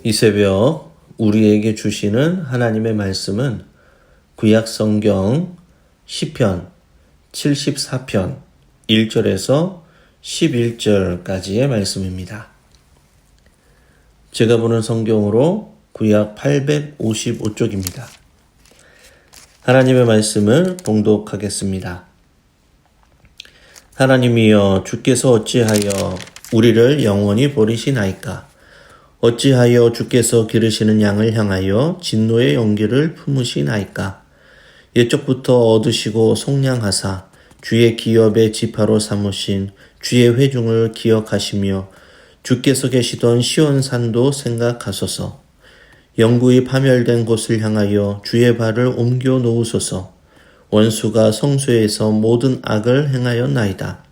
이 새벽 우리에게 주시는 하나님의 말씀은 구약 성경 시편 74편 1절에서 11절까지의 말씀입니다. 제가 보는 성경으로 구약 855쪽입니다. 하나님의 말씀을 봉독하겠습니다. 하나님이여, 주께서 어찌하여 우리를 영원히 버리시나이까? 어찌하여 주께서 기르시는 양을 향하여 진노의 연기를 품으시나이까? 옛적부터 얻으시고 속량하사 주의 기업의 지파로 삼으신 주의 회중을 기억하시며 주께서 계시던 시온산도 생각하소서. 영구히 파멸된 곳을 향하여 주의 발을 옮겨 놓으소서. 원수가 성소에서 모든 악을 행하였나이다.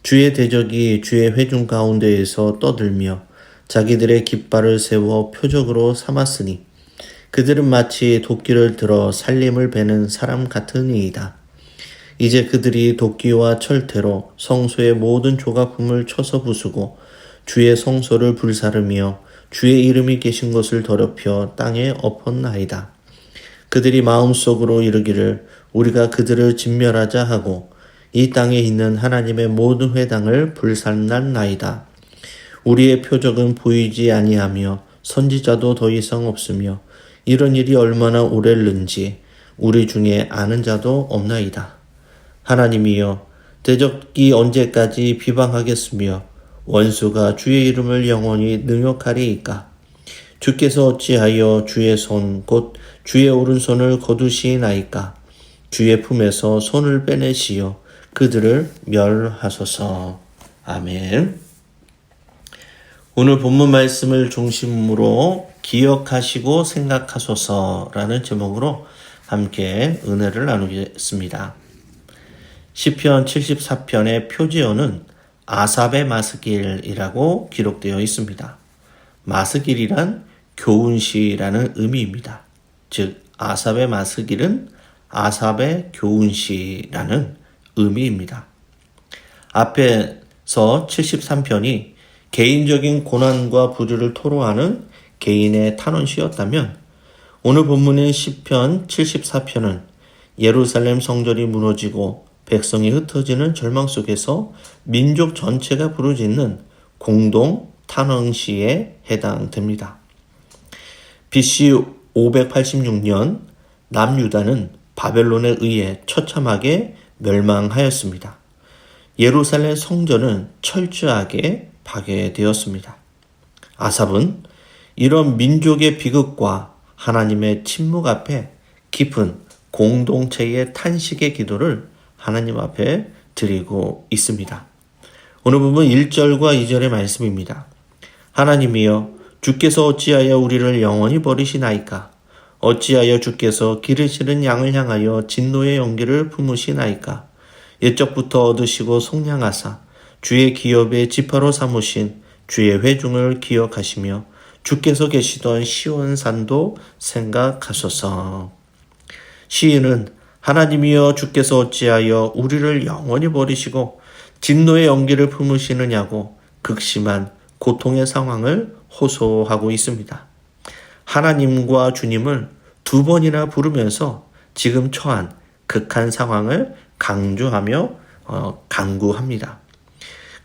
주의 대적이 주의 회중 가운데에서 떠들며 자기들의 깃발을 세워 표적으로 삼았으니 그들은 마치 도끼를 들어 살림을 베는 사람 같으니이다. 이제 그들이 도끼와 철퇴로 성소의 모든 조각품을 쳐서 부수고 주의 성소를 불사르며 주의 이름이 계신 곳을 더럽혀 땅에 엎었나이다. 그들이 마음속으로 이르기를 우리가 그들을 진멸하자 하고 이 땅에 있는 하나님의 모든 회당을 불살랐나이다. 우리의 표적은 보이지 아니하며 선지자도 더 이상 없으며 이런 일이 얼마나 오래는지 우리 중에 아는 자도 없나이다. 하나님이여, 대적이 언제까지 비방하겠으며 원수가 주의 이름을 영원히 능욕하리이까? 주께서 어찌하여 주의 손 곧 주의 오른손을 거두시나이까? 주의 품에서 손을 빼내시어 그들을 멸하소서. 아멘. 오늘 본문 말씀을 중심으로 기억하시고 생각하소서라는 제목으로 함께 은혜를 나누겠습니다. 시편 74편의 표지어는 아삽의 마스길이라고 기록되어 있습니다. 마스길이란 교훈시라는 의미입니다. 즉 아삽의 마스길은 아삽의 교훈시라는 의미입니다. 앞에서 73편이 개인적인 고난과 부류를 토로하는 개인의 탄원시였다면 오늘 본문의 시편 74편은 예루살렘 성전이 무너지고 백성이 흩어지는 절망 속에서 민족 전체가 부르짖는 공동 탄원시에 해당됩니다. BC 586년 남유다는 바벨론에 의해 처참하게 멸망하였습니다. 예루살렘 성전은 철저하게 파괴되었습니다. 아삽은 이런 민족의 비극과 하나님의 침묵 앞에 깊은 공동체의 탄식의 기도를 하나님 앞에 드리고 있습니다. 오늘 본문 1절과 2절의 말씀입니다. 하나님이여, 주께서 어찌하여 우리를 영원히 버리시나이까? 어찌하여 주께서 기르시는 양을 향하여 진노의 연기를 품으시나이까? 옛적부터 얻으시고 속량하사 주의 기업의 지파로 삼으신 주의 회중을 기억하시며 주께서 계시던 시온산도 생각하소서. 시인은 하나님이여, 주께서 어찌하여 우리를 영원히 버리시고 진노의 연기를 품으시느냐고 극심한 고통의 상황을 호소하고 있습니다. 하나님과 주님을 두 번이나 부르면서 지금 처한 극한 상황을 강조하며 간구합니다.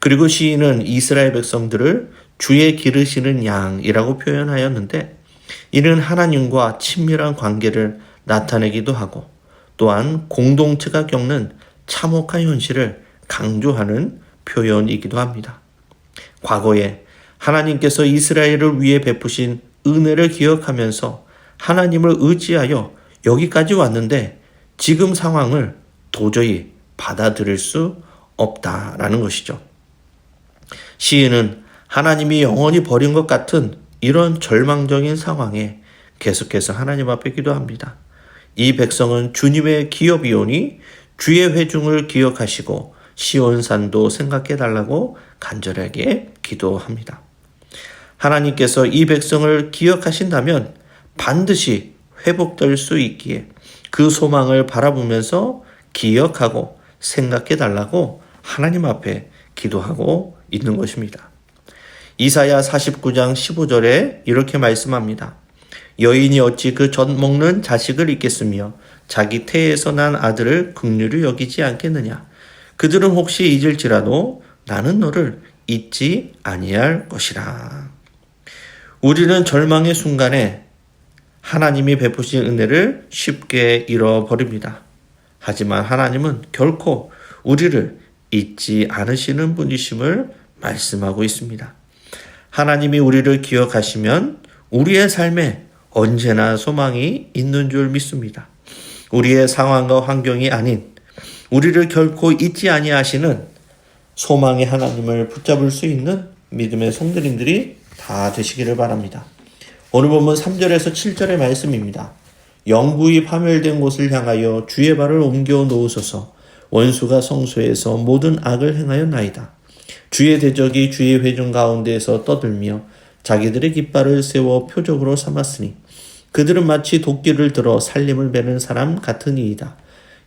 그리고 시인은 이스라엘 백성들을 주의 기르시는 양이라고 표현하였는데 이는 하나님과 친밀한 관계를 나타내기도 하고 또한 공동체가 겪는 참혹한 현실을 강조하는 표현이기도 합니다. 과거에 하나님께서 이스라엘을 위해 베푸신 은혜를 기억하면서 하나님을 의지하여 여기까지 왔는데 지금 상황을 도저히 받아들일 수 없다라는 것이죠. 시인은 하나님이 영원히 버린 것 같은 이런 절망적인 상황에 계속해서 하나님 앞에 기도합니다. 이 백성은 주님의 기업이오니 주의 회중을 기억하시고 시온산도 생각해달라고 간절하게 기도합니다. 하나님께서 이 백성을 기억하신다면 반드시 회복될 수 있기에 그 소망을 바라보면서 기억하고 생각해달라고 하나님 앞에 기도하고 있는 것입니다. 이사야 49장 15절에 이렇게 말씀합니다. 여인이 어찌 그 젖 먹는 자식을 잊겠으며 자기 태에서 난 아들을 긍휼히 여기지 않겠느냐. 그들은 혹시 잊을지라도 나는 너를 잊지 아니할 것이라. 우리는 절망의 순간에 하나님이 베푸신 은혜를 쉽게 잃어버립니다. 하지만 하나님은 결코 우리를 잊지 않으시는 분이심을 말씀하고 있습니다. 하나님이 우리를 기억하시면 우리의 삶에 언제나 소망이 있는 줄 믿습니다. 우리의 상황과 환경이 아닌 우리를 결코 잊지 아니하시는 소망의 하나님을 붙잡을 수 있는 믿음의 성도님들이 다 되시기를 바랍니다. 오늘 본문 3절에서 7절의 말씀입니다. 영구히 파멸된 곳을 향하여 주의 발을 옮겨 놓으소서. 원수가 성소에서 모든 악을 행하였나이다. 주의 대적이 주의 회중 가운데에서 떠들며 자기들의 깃발을 세워 표적으로 삼았으니 그들은 마치 도끼를 들어 살림을 베는 사람 같으니이다.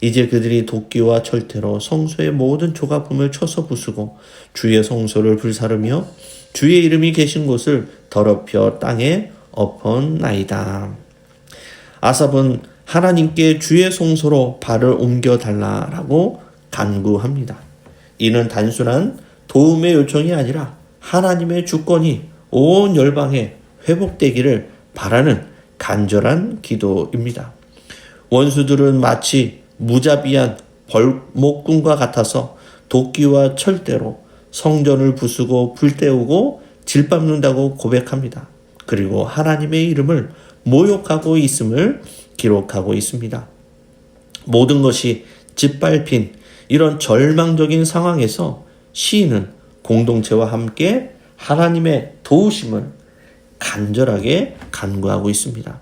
이제 그들이 도끼와 철퇴로 성소의 모든 조각품을 쳐서 부수고 주의 성소를 불사르며 주의 이름이 계신 곳을 더럽혀 땅에 엎었나이다. 아삽은 하나님께 주의 성소로 발을 옮겨달라라고 간구합니다. 이는 단순한 도움의 요청이 아니라 하나님의 주권이 온 열방에 회복되기를 바라는 간절한 기도입니다. 원수들은 마치 무자비한 벌목꾼과 같아서 도끼와 철대로 성전을 부수고 불태우고 질밟는다고 고백합니다. 그리고 하나님의 이름을 모욕하고 있음을 기록하고 있습니다. 모든 것이 짓밟힌 이런 절망적인 상황에서 시인은 공동체와 함께 하나님의 도우심을 간절하게 간구하고 있습니다.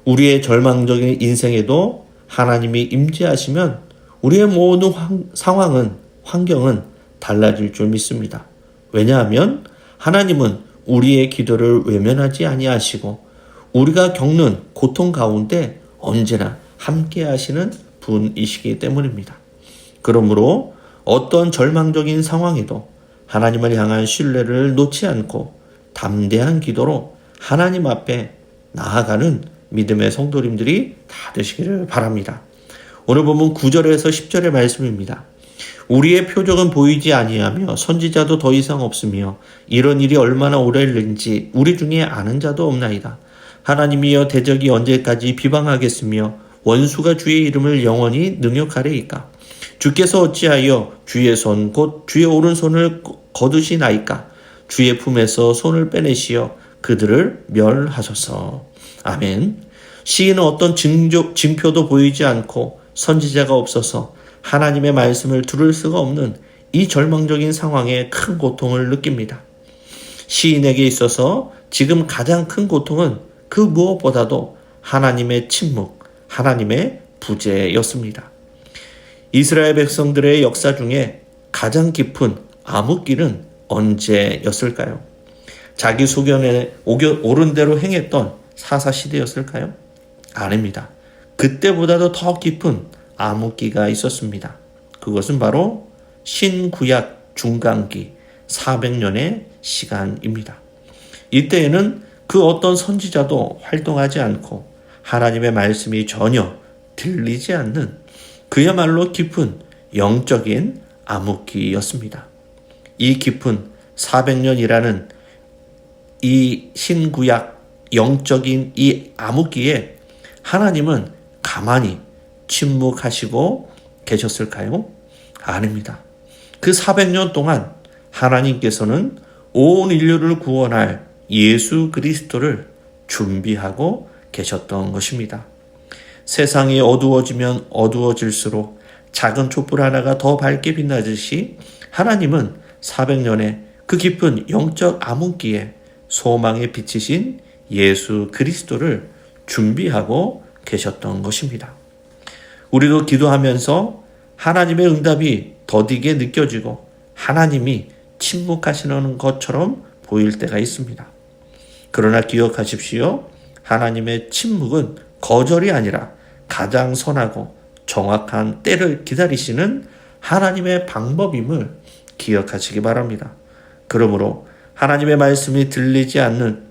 우리의 절망적인 인생에도 하나님이 임재하시면 우리의 모든 상황은, 환경은 달라질 줄 믿습니다. 왜냐하면 하나님은 우리의 기도를 외면하지 아니하시고 우리가 겪는 고통 가운데 언제나 함께 하시는 분이시기 때문입니다. 그러므로 어떤 절망적인 상황에도 하나님을 향한 신뢰를 놓지 않고 담대한 기도로 하나님 앞에 나아가는 믿음의 성도님들이 다 되시기를 바랍니다. 오늘 본문 9절에서 10절의 말씀입니다. 우리의 표적은 보이지 아니하며 선지자도 더 이상 없으며 이런 일이 얼마나 오래일는지 우리 중에 아는 자도 없나이다. 하나님이여 대적이 언제까지 비방하겠으며 원수가 주의 이름을 영원히 능욕하리이까. 주께서 어찌하여 주의 손 곧 주의 오른손을 거두시나이까. 주의 품에서 손을 빼내시어 그들을 멸하소서. 아멘. 시인은 어떤 징표도 보이지 않고 선지자가 없어서 하나님의 말씀을 들을 수가 없는 이 절망적인 상황에 큰 고통을 느낍니다. 시인에게 있어서 지금 가장 큰 고통은 그 무엇보다도 하나님의 침묵, 하나님의 부재였습니다. 이스라엘 백성들의 역사 중에 가장 깊은 암흑기는 언제였을까요? 자기 소견에 옳은 대로 행했던 사사시대였을까요? 아닙니다. 그때보다도 더 깊은 암흑기가 있었습니다. 그것은 바로 신구약 중간기 400년의 시간입니다. 이때에는 그 어떤 선지자도 활동하지 않고 하나님의 말씀이 전혀 들리지 않는 그야말로 깊은 영적인 암흑기였습니다. 이 깊은 400년이라는 이 신구약 영적인 이 암흑기에 하나님은 가만히 침묵하시고 계셨을까요? 아닙니다. 그 400년 동안 하나님께서는 온 인류를 구원할 예수 그리스도를 준비하고 계셨던 것입니다. 세상이 어두워지면 어두워질수록 작은 촛불 하나가 더 밝게 빛나듯이 하나님은 400년의 그 깊은 영적 암흑기에 소망의 빛이신 예수 그리스도를 준비하고 계셨던 것입니다. 우리도 기도하면서 하나님의 응답이 더디게 느껴지고 하나님이 침묵하시는 것처럼 보일 때가 있습니다. 그러나 기억하십시오. 하나님의 침묵은 거절이 아니라 가장 선하고 정확한 때를 기다리시는 하나님의 방법임을 기억하시기 바랍니다. 그러므로 하나님의 말씀이 들리지 않는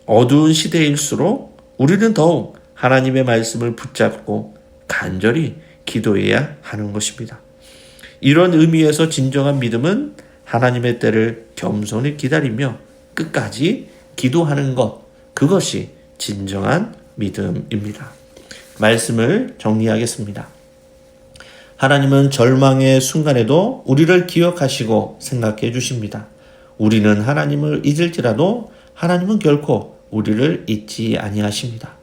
어두운 시대일수록 우리는 더욱 하나님의 말씀을 붙잡고 간절히 기도해야 하는 것입니다. 이런 의미에서 진정한 믿음은 하나님의 때를 겸손히 기다리며 끝까지 기도하는 것, 그것이 진정한 믿음입니다. 말씀을 정리하겠습니다. 하나님은 절망의 순간에도 우리를 기억하시고 생각해 주십니다. 우리는 하나님을 잊을지라도 하나님은 결코 우리를 잊지 아니하십니다.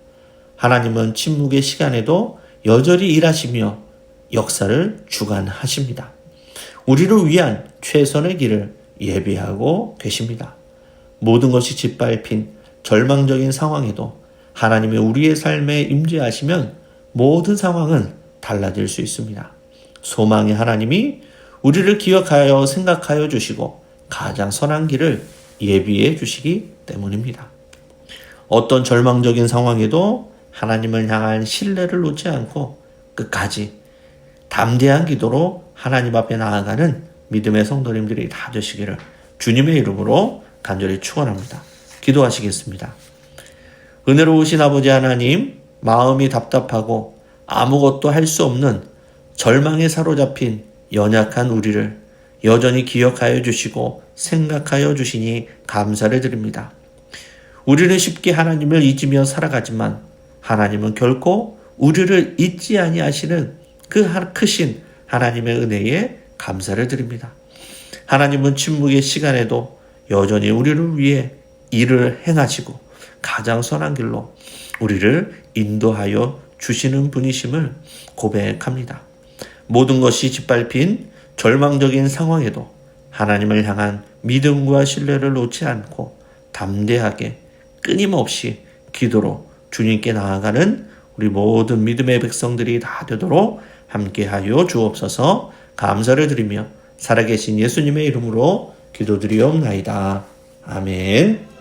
하나님은 침묵의 시간에도 여전히 일하시며 역사를 주관하십니다. 우리를 위한 최선의 길을 예비하고 계십니다. 모든 것이 짓밟힌 절망적인 상황에도 하나님의 우리의 삶에 임재하시면 모든 상황은 달라질 수 있습니다. 소망의 하나님이 우리를 기억하여 생각하여 주시고 가장 선한 길을 예비해 주시기 때문입니다. 어떤 절망적인 상황에도 하나님을 향한 신뢰를 놓지 않고 끝까지 담대한 기도로 하나님 앞에 나아가는 믿음의 성도님들이 다 되시기를 주님의 이름으로 간절히 축원합니다. 기도하시겠습니다. 은혜로우신 아버지 하나님, 마음이 답답하고 아무것도 할 수 없는 절망에 사로잡힌 연약한 우리를 여전히 기억하여 주시고 생각하여 주시니 감사를 드립니다. 우리는 쉽게 하나님을 잊으며 살아가지만 하나님은 결코 우리를 잊지 아니하시는 그 크신 하나님의 은혜에 감사를 드립니다. 하나님은 침묵의 시간에도 여전히 우리를 위해 일을 행하시고 가장 선한 길로 우리를 인도하여 주시는 분이심을 고백합니다. 모든 것이 짓밟힌 절망적인 상황에도 하나님을 향한 믿음과 신뢰를 놓지 않고 담대하게 끊임없이 기도로 주님께 나아가는 우리 모든 믿음의 백성들이 다 되도록 함께하여 주옵소서. 감사를 드리며 살아계신 예수님의 이름으로 기도드리옵나이다. 아멘.